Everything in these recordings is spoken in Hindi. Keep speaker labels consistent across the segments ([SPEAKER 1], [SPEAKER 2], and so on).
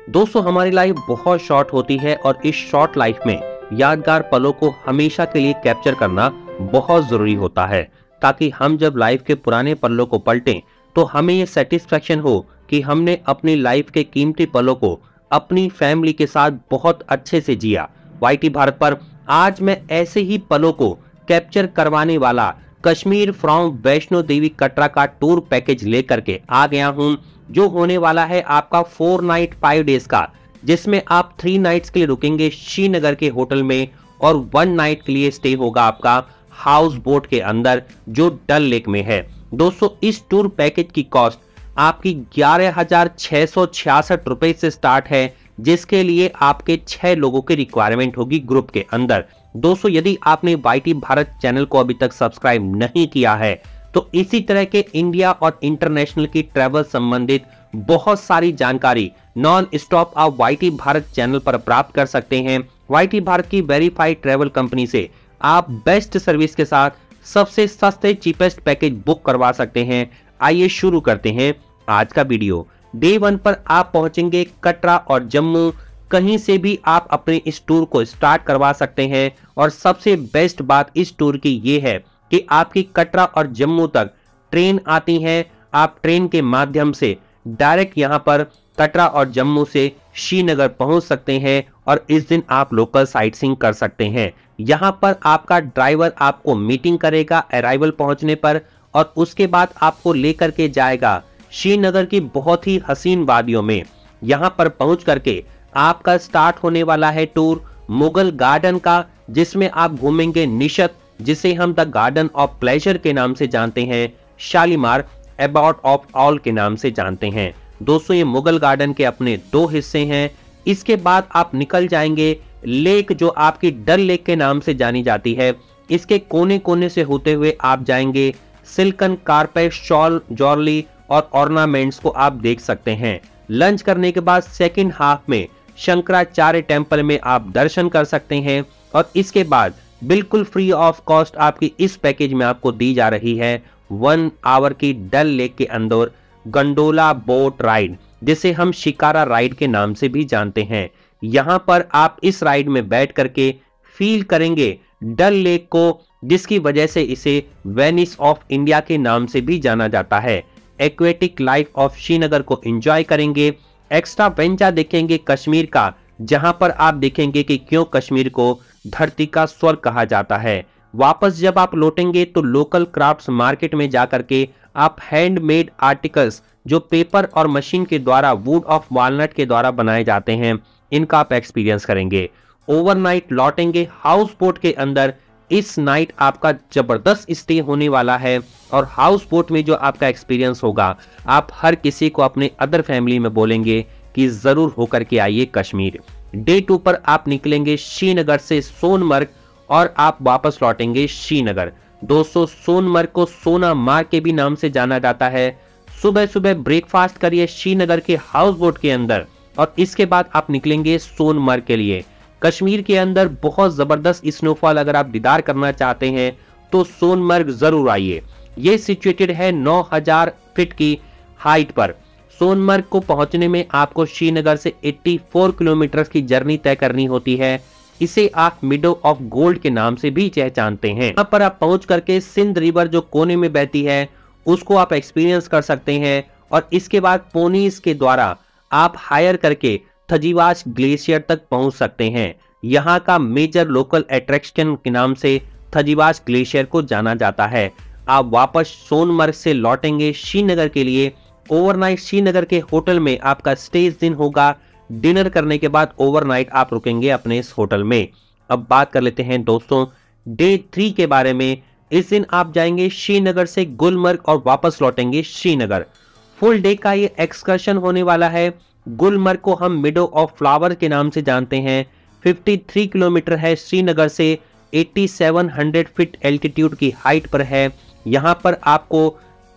[SPEAKER 1] दोस्तों, हमारी लाइफ बहुत शॉर्ट होती है और इस शॉर्ट लाइफ में यादगार पलों को हमेशा के लिए कैप्चर करना बहुत जरूरी होता है, ताकि हम जब लाइफ के पुराने पलों को पलटें तो हमें ये सेटिस्फेक्शन हो कि हमने अपनी लाइफ के कीमती पलों को अपनी फैमिली के साथ बहुत अच्छे से जिया। वाईटी भारत पर आज मैं ऐसे ही पलों को कैप्चर करवाने वाला कश्मीर फ्रॉम वैष्णो देवी कटरा का टूर पैकेज लेकर के आ गया हूं, जो होने वाला है आपका 4 नाइट 5 डेज का, जिसमें आप 3 नाइट्स के लिए रुकेंगे श्रीनगर के होटल में और 1 नाइट के लिए स्टे होगा आपका हाउस बोट के अंदर जो डल लेक में है। दोस्तों, इस टूर पैकेज की कॉस्ट आपकी 11,666 रुपए से स्टार्ट है, जिसके लिए आपके 6 लोगों की रिक्वायरमेंट होगी ग्रुप के अंदर। दोस्तों, यदि आपने वाईटी भारत चैनल को अभी तक सब्सक्राइब नहीं किया है तो इसी तरह के इंडिया और इंटरनेशनल की ट्रैवल संबंधित बहुत सारी जानकारी नॉन स्टॉप आप वाईटी भारत चैनल पर प्राप्त कर सकते हैं। वाईटी भारत की वेरीफाइड ट्रैवल कंपनी से आप बेस्ट सर्विस के साथ सबसे सस्ते चीपेस्ट पैकेज बुक करवा सकते हैं। आइए शुरू करते हैं आज का वीडियो। डे 1 पर आप पहुंचेंगे कटरा और जम्मू। कहीं से भी आप अपने इस टूर को स्टार्ट करवा सकते हैं और सबसे बेस्ट बात इस टूर की ये है कि आपकी कटरा और जम्मू तक ट्रेन आती है। आप ट्रेन के माध्यम से डायरेक्ट यहां पर कटरा और जम्मू से श्रीनगर पहुंच सकते हैं और इस दिन आप लोकल साइटसीइंग कर सकते हैं। यहां पर आपका ड्राइवर आपको मीटिंग करेगा अराइवल पहुंचने पर और उसके बाद आपको लेकर के जाएगा श्रीनगर की बहुत ही हसीन वादियों में। यहां पर पहुंच करके आपका स्टार्ट होने वाला है टूर मुगल गार्डन का, जिसमें आप घूमेंगे निशत, जिसे हम द गार्डन ऑफ प्लेजर के नाम से जानते हैं, शालीमार अबाउट ऑफ ऑल के नाम से जानते हैं। दोस्तों, ये मुगल गार्डन के अपने 2 हिस्से हैं। इसके बाद आप निकल जाएंगे लेक, जो आपकी डल लेक के नाम से जानी जाती है। इसके कोने कोने से होते हुए आप जाएंगे सिल्कन कारपेट, शॉल, ज्वेलरी और ऑर्नामेंट्स को आप देख सकते हैं। लंच करने के बाद सेकंड हाफ में शंकराचार्य टेम्पल में आप दर्शन कर सकते हैं और इसके बाद बिल्कुल फ्री ऑफ कॉस्ट आपकी इस पैकेज में आपको दी जा रही है 1 आवर की डल लेक के अंदर गंडोला बोट राइड, जिसे हम शिकारा राइड के नाम से भी जानते हैं। यहां पर आप इस राइड में बैठ करके फील करेंगे डल लेक को, जिसकी वजह से इसे वेनिस ऑफ इंडिया के नाम से भी जाना जाता है। एक्वेटिक लाइफ ऑफ श्रीनगर को एंजॉय करेंगे। एक्स्ट्रा वेंचर देखेंगे कश्मीर का, जहां पर आप देखेंगे कि क्यों कश्मीर को धरती का स्वर्ग कहा जाता है। वापस जब आप लौटेंगे तो लोकल क्राफ्ट्स मार्केट में जाकर के आप हैंडमेड आर्टिकल्स जो पेपर और मशीन के द्वारा वुड ऑफ वॉलनट के द्वारा बनाए जाते हैं, इनका आप एक्सपीरियंस करेंगे। ओवरनाइट लौटेंगे हाउस बोट के अंदर। इस नाइट आपका जबरदस्त स्टे होने वाला है और हाउस बोट में जो आपका एक्सपीरियंस होगा, आप हर किसी को अपने अदर फैमिली में बोलेंगे कि जरूर होकर के आइए कश्मीर। डे 2 पर आप निकलेंगे श्रीनगर से सोनमर्ग और आप वापस लौटेंगे श्रीनगर। दोस्तों, सोनमर्ग को सोना मार्ग के भी नाम से जाना जाता है। सुबह सुबह ब्रेकफास्ट करिए श्रीनगर के हाउस बोट के अंदर और इसके बाद आप निकलेंगे सोनमर्ग के लिए। कश्मीर के अंदर बहुत जबरदस्त स्नोफॉल अगर आप दीदार करना चाहते हैं तो सोनमर्ग जरूर आइए। ये सिचुएटेड है 9000 फीट की हाइट पर। सोनमर्ग को पहुंचने में आपको श्रीनगर से 84 किलोमीटर की जर्नी तय करनी होती है। इसे आप मिडो ऑफ गोल्ड के नाम से भी पहचानते हैं। यहाँ पर आप पहुंच करके सिंध रिवर जो कोने में बहती है उसको आप एक्सपीरियंस कर सकते हैं और इसके बाद पोनीज के द्वारा आप हायर करके थजीवास ग्लेशियर तक पहुंच सकते हैं। यहाँ का मेजर लोकल अट्रैक्शन के नाम से थजीवास ग्लेशियर को जाना जाता है। आप वापस सोनमर्ग से लौटेंगे श्रीनगर के लिए। ओवरनाइट श्रीनगर के होटल में आपका स्टे इस दिन होगा। डिनर करने के बाद ओवरनाइट आप रुकेंगे अपने इस होटल में। अब बात कर लेते हैं दोस्तों डे 3 के बारे में। इस दिन आप जाएंगे श्रीनगर से गुलमर्ग और वापस लौटेंगे श्रीनगर। फुल डे का ये एक्सकर्शन होने वाला है। गुलमर्ग को हम मिडो ऑफ फ्लावर के नाम से जानते हैं। 53 किलोमीटर है श्रीनगर से, 8700 फीट एल्टीट्यूड की हाइट पर है। यहां पर आपको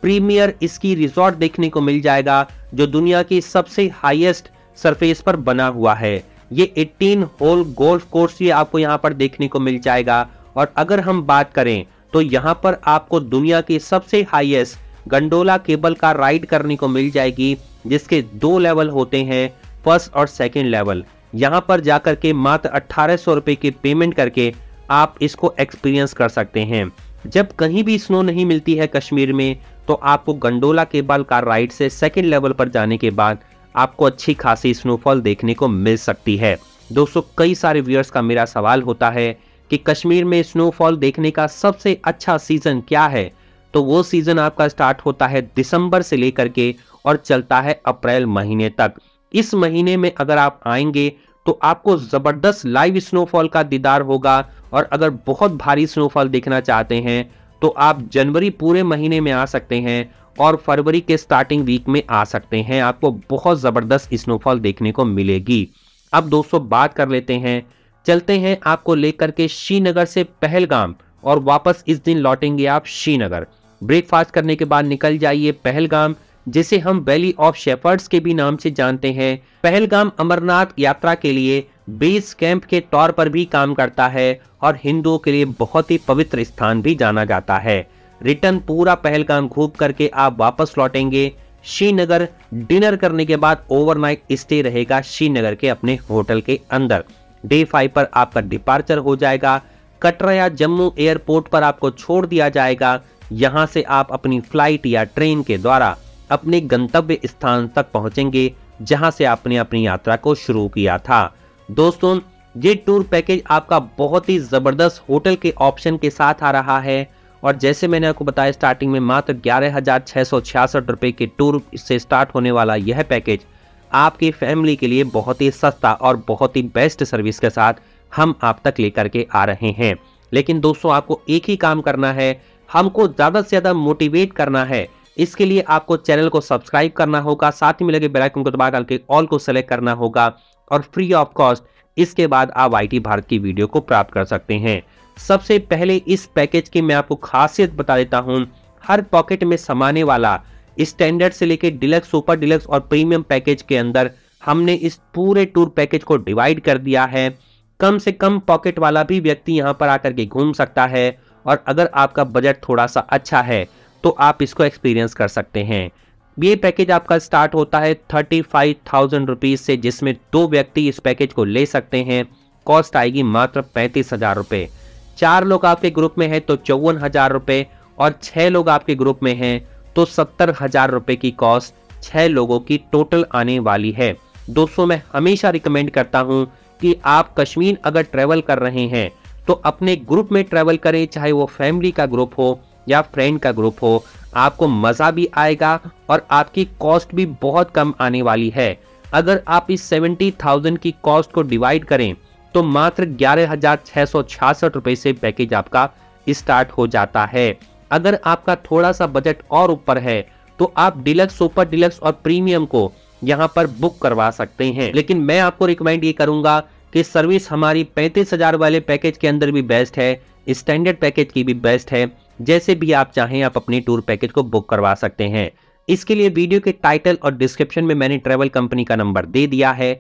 [SPEAKER 1] प्रीमियर स्की रिजॉर्ट देखने को मिल जाएगा, जो दुनिया की सबसे हाईएस्ट सरफेस पर बना हुआ है। ये 18 होल गोल्फ कोर्स ये आपको यहां पर देखने को मिल जाएगा। और अगर हम बात करें तो यहां पर आपको दुनिया की सबसे highest gondola cable car ride करने को मिल जाएगी, जिसके 2 लेवल होते हैं। फर्स्ट और सेकेंड लेवल। यहाँ पर जाकर के मात्र 1800 रुपए की पेमेंट करके आप इसको एक्सपीरियंस कर सकते हैं। जब कहीं भी स्नो नहीं मिलती है कश्मीर में, तो आपको गंडोला केबल कार राइड से सेकेंड लेवल पर जाने के बाद आपको अच्छी खासी स्नोफॉल देखने को मिल सकती है। दोस्तों, कई सारे व्यूअर्स का मेरा सवाल होता है कि कश्मीर में स्नोफॉल देखने का सबसे अच्छा सीजन क्या है। तो वो सीजन आपका स्टार्ट होता है दिसंबर से लेकर के और चलता है अप्रैल महीने तक। इस महीने में अगर आप आएंगे तो आपको जबरदस्त लाइव स्नोफॉल का दीदार होगा, और अगर बहुत भारी स्नोफॉल देखना चाहते हैं तो आप जनवरी पूरे महीने में आ सकते हैं और फरवरी के स्टार्टिंग वीक में आ सकते हैं। आपको बहुत जबरदस्त स्नोफॉल देखने को मिलेगी। अब दोस्तों बात कर लेते हैं, चलते हैं आपको लेकर के श्रीनगर से पहलगाम, और वापस इस दिन लौटेंगे आप श्रीनगर। ब्रेकफास्ट करने के बाद निकल जाइए पहलगाम, जिसे हम वैली ऑफ शेफर्ड्स के भी नाम से जानते हैं। पहलगाम अमरनाथ यात्रा के लिए बेस कैंप के तौर पर भी काम करता है और हिंदुओं के लिए बहुत ही पवित्र स्थान भी जाना जाता है। रिटर्न पूरा पहलगाम घूम करके आप वापस लौटेंगे श्रीनगर। डिनर करने के बाद ओवरनाइट स्टे रहेगा श्रीनगर के अपने होटल के अंदर। डे 5 पर आपका डिपार्चर हो जाएगा। कटरा या जम्मू एयरपोर्ट पर आपको छोड़ दिया जाएगा। यहां से आप अपनी फ्लाइट या ट्रेन के द्वारा अपने गंतव्य स्थान तक पहुंचेंगे, जहां से आपने अपनी यात्रा को शुरू किया था। दोस्तों, ये टूर पैकेज आपका बहुत ही जबरदस्त होटल के ऑप्शन के साथ आ रहा है, और जैसे मैंने आपको बताया स्टार्टिंग में मात्र 11,666 रुपए के टूर से स्टार्ट होने वाला यह पैकेज आपकी फैमिली के लिए बहुत ही सस्ता और बहुत ही बेस्ट सर्विस के साथ हम आप तक लेकर के आ रहे हैं। लेकिन दोस्तों, आपको एक ही काम करना है, हमको ज़्यादा से ज़्यादा मोटिवेट करना है। इसके लिए आपको चैनल को सब्सक्राइब करना होगा, साथ ही में लगे बेल आइकन को दबा करके ऑल को सेलेक्ट करना होगा, और फ्री ऑफ कॉस्ट इसके बाद आप IT भारत की वीडियो को प्राप्त कर सकते हैं। सबसे पहले इस पैकेज की मैं आपको खासियत बता देता हूं। हर पॉकेट में समाने वाला स्टैंडर्ड से लेकर डिलक्स, सुपर डिलक्स और प्रीमियम पैकेज के अंदर हमने इस पूरे टूर पैकेज को डिवाइड कर दिया है। कम से कम पॉकेट वाला भी व्यक्ति यहां पर आकर के घूम सकता है, और अगर आपका बजट थोड़ा सा अच्छा है तो आप इसको एक्सपीरियंस कर सकते हैं। ये पैकेज आपका स्टार्ट होता है 35,000 रुपीज से, जिसमें 2 व्यक्ति इस पैकेज को ले सकते हैं। कॉस्ट आएगी मात्र 35,000 रुपए। 4 लोग आपके ग्रुप में हैं तो 54,000 रुपए, और 6 लोग आपके ग्रुप में हैं तो 70,000 रुपए की कॉस्ट 6 लोगों की टोटल आने वाली है। दोस्तों, मैं हमेशा रिकमेंड करता हूं कि आप कश्मीर अगर ट्रेवल कर रहे हैं तो अपने ग्रुप में ट्रेवल करें, चाहे वो फैमिली का ग्रुप हो या फ्रेंड का ग्रुप हो। आपको मजा भी आएगा और आपकी कॉस्ट भी बहुत कम आने वाली है। अगर आप इस 70,000 की कॉस्ट को डिवाइड करें तो मात्र 11,666 रुपए से पैकेज आपका स्टार्ट हो जाता है। अगर आपका थोड़ा सा बजट और ऊपर है तो आप डिलक्स, सुपर डिलक्स और प्रीमियम को यहां पर बुक करवा सकते हैं। लेकिन मैं आपको रिकमेंड ये करूंगा कि सर्विस हमारी 35,000 वाले पैकेज के अंदर भी बेस्ट है, स्टैंडर्ड पैकेज की भी बेस्ट है। जैसे भी आप चाहें आप अपने टूर पैकेज को बुक करवा सकते हैं। इसके लिए वीडियो के टाइटल और डिस्क्रिप्शन में मैंने ट्रैवल कंपनी का नंबर दे दिया है,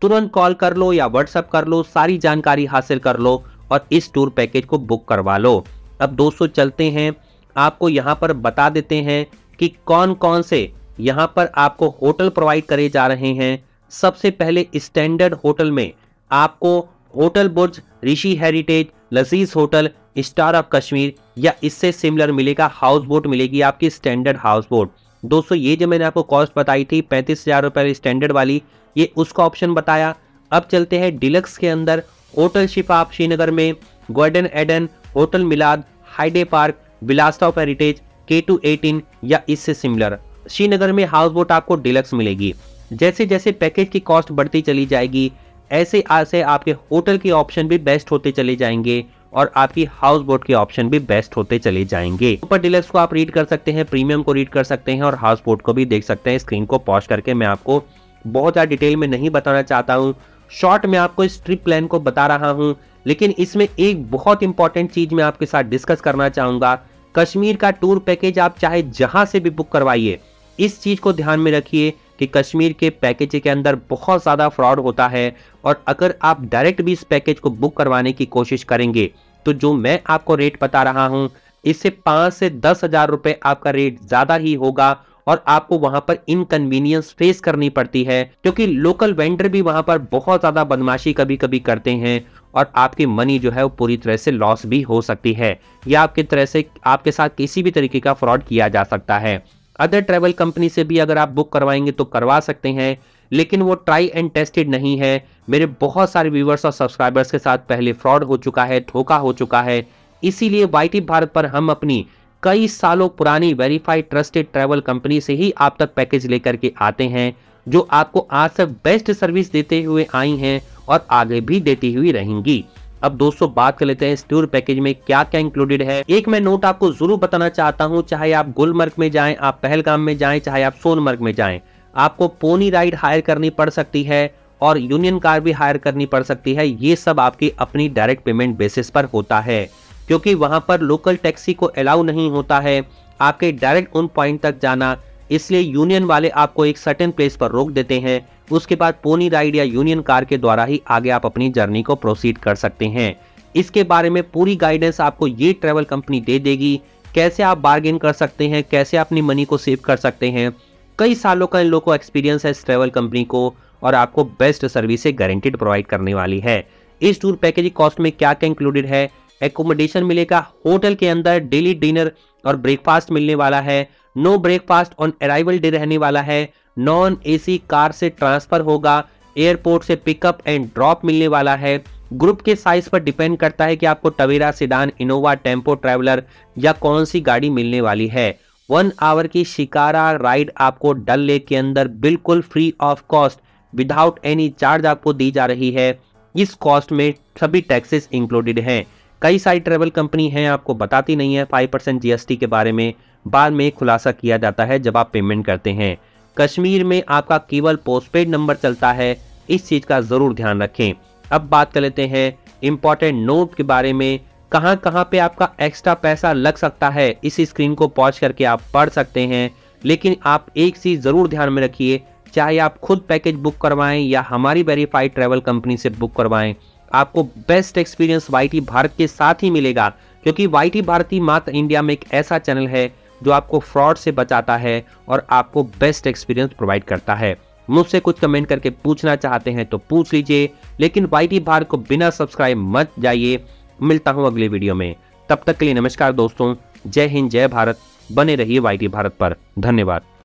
[SPEAKER 1] तुरंत कॉल कर लो या व्हाट्सएप कर लो, सारी जानकारी हासिल कर लो और इस टूर पैकेज को बुक करवा लो। अब दोस्तों चलते हैं, आपको यहाँ पर बता देते हैं कि कौन कौन से यहाँ पर आपको होटल प्रोवाइड करे जा रहे हैं। सबसे पहले स्टैंडर्ड होटल में आपको होटल बुर्ज, ऋषि हेरिटेज, लजीज होटल, स्टार ऑफ कश्मीर या इससे सिमिलर मिलेगा। हाउस बोट मिलेगी आपकी, स्टैंडर्ड हाउस बोट। दोस्तों, ये जो मैंने आपको कॉस्ट बताई थी 35,000 रुपए स्टैंडर्ड वाली, ये उसका ऑप्शन बताया। अब चलते हैं डिलक्स के अंदर। होटल शिफा आप श्रीनगर में, Golden Eden, hotel Milad, Hyde Park, villas of heritage, K218 या इससे सिमिलर। श्रीनगर में हाउस बोट आपको डिलक्स मिलेगी। जैसे जैसे पैकेज की कॉस्ट बढ़ती चली जाएगी, ऐसे ऐसे आपके होटल के ऑप्शन भी बेस्ट होते चले जाएंगे और आपकी हाउस बोट के ऑप्शन भी बेस्ट होते चले जाएंगे। सुपर डिलक्स को आप रीड कर सकते हैं, प्रीमियम को रीड कर सकते हैं और हाउस बोट को भी देख सकते हैं। स्क्रीन को पॉज करके मैं आपको बहुत ज़्यादा डिटेल में नहीं बताना चाहता हूँ, शॉर्ट में आपको इस ट्रिप प्लान को बता रहा हूँ। लेकिन इसमें एक बहुत इंपॉर्टेंट चीज मैं आपके साथ डिस्कस करना चाहूंगा। कश्मीर का टूर पैकेज आप चाहे जहां से भी बुक करवाइए, इस चीज को ध्यान में रखिए कि कश्मीर के पैकेज के अंदर बहुत ज़्यादा फ्रॉड होता है। और अगर आप डायरेक्ट भी इस पैकेज को बुक करवाने की कोशिश करेंगे तो जो मैं आपको रेट बता रहा हूं, इससे 5 से 10 हजार रुपए आपका रेट ज़्यादा ही होगा और आपको वहां पर इनकन्वीनियंस फेस करनी पड़ती है, क्योंकि लोकल वेंडर भी वहां पर बहुत ज्यादा बदमाशी कभी कभी करते हैं और आपकी मनी जो है वो पूरी तरह से लॉस भी हो सकती है, या आपकी तरह से आपके साथ किसी भी तरीके का फ्रॉड किया जा सकता है। अदर ट्रैवल कंपनी से भी अगर आप बुक करवाएंगे तो करवा सकते हैं, लेकिन वो ट्राई एंड टेस्टेड नहीं है। मेरे बहुत सारे व्यूवर्स और सब्सक्राइबर्स के साथ पहले फ्रॉड हो चुका है, धोखा हो चुका है। इसीलिए वाईटी भारत पर हम अपनी कई सालों पुरानी वेरीफाइड ट्रस्टेड ट्रैवल कंपनी से ही आप तक पैकेज लेकर के आते हैं, जो आपको आज तक बेस्ट सर्विस देते हुए आई हैं और आगे भी देती हुई रहेंगी। अब दोस्तों बात कर लेते हैं इस टूर पैकेज में क्या क्या इंक्लूडेड है। एक मैं नोट आपको जरूर बताना चाहता हूं, चाहे आप गुलमर्ग में जाएं, आप पहलगाम में जाएं, चाहे आप सोनमर्ग में जाएं, आपको पोनी राइड हायर करनी पड़ सकती है और यूनियन कार भी हायर करनी पड़ सकती है। ये सब आपकी अपनी डायरेक्ट पेमेंट बेसिस पर होता है, क्योंकि वहां पर लोकल टैक्सी को अलाउ नहीं होता है आपके डायरेक्ट उन पॉइंट तक जाना। इसलिए यूनियन वाले आपको एक सर्टेन प्लेस पर रोक देते हैं, उसके बाद पोनी राइड या यूनियन कार के द्वारा ही आगे आप अपनी जर्नी को प्रोसीड कर सकते हैं। इसके बारे में पूरी गाइडेंस आपको ये ट्रैवल कंपनी दे देगी, कैसे आप बार्गेन कर सकते हैं, कैसे अपनी मनी को सेव कर सकते हैं। कई सालों का इन लोगों को एक्सपीरियंस है इस ट्रैवल कंपनी को और आपको बेस्ट सर्विस गारंटीड प्रोवाइड करने वाली है। इस टूर पैकेज कॉस्ट में क्या क्या इंक्लूडेड है, एकोमोडेशन मिलेगा होटल के अंदर, डेली डिनर और ब्रेकफास्ट मिलने वाला है, no breakfast on arrival day रहने वाला है, नॉन एसी कार से ट्रांसफर होगा, एयरपोर्ट से पिकअप एंड ड्रॉप मिलने वाला है। ग्रुप के साइज पर डिपेंड करता है कि आपको Tavera, sedan, Innova, tempo traveller या कौन सी गाड़ी मिलने वाली है। 1 आवर की शिकारा राइड आपको डल लेक के अंदर बिल्कुल free of cost without any charge आपको दी जा रही है। इस कॉस्ट में सभी टैक्सेस इंक्लूडेड हैं। कई सारी ट्रैवल कंपनी हैं, आपको बताती नहीं है 5% जीएसटी के बारे में, बाद में खुलासा किया जाता है जब आप पेमेंट करते हैं। कश्मीर में आपका केवल पोस्टपेड नंबर चलता है, इस चीज का जरूर ध्यान रखें। अब बात कर लेते हैं इंपॉर्टेंट नोट के बारे में, कहां कहां पे आपका एक्स्ट्रा पैसा लग सकता है। इस स्क्रीन को पॉज करके आप पढ़ सकते हैं, लेकिन आप एक चीज जरूर ध्यान में रखिए, चाहे आप खुद पैकेज बुक करवाएं या हमारी वेरीफाइड ट्रैवल कंपनी से बुक करवाएं, आपको बेस्ट एक्सपीरियंस वाईटी भारत के साथ ही मिलेगा, क्योंकि वाईटी भारत ही मात्र इंडिया में एक ऐसा चैनल है जो आपको फ्रॉड से बचाता है और आपको बेस्ट एक्सपीरियंस प्रोवाइड करता है। मुझसे कुछ कमेंट करके पूछना चाहते हैं तो पूछ लीजिए, लेकिन वाईटी भारत को बिना सब्सक्राइब मत जाइए। मिलता हूं अगले वीडियो में, तब तक के लिए नमस्कार दोस्तों, जय हिंद, जय भारत। बने रहिए वाईटी भारत पर। धन्यवाद।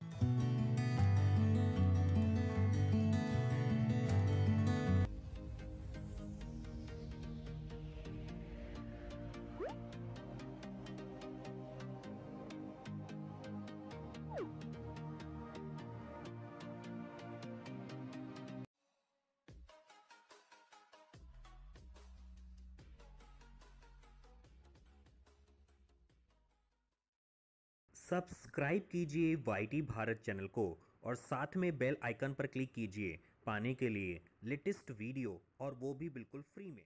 [SPEAKER 2] सब्सक्राइब कीजिए वाईटी भारत चैनल को और साथ में बेल आइकन पर क्लिक कीजिए पाने के लिए लेटेस्ट वीडियो, और वो भी बिल्कुल फ्री में।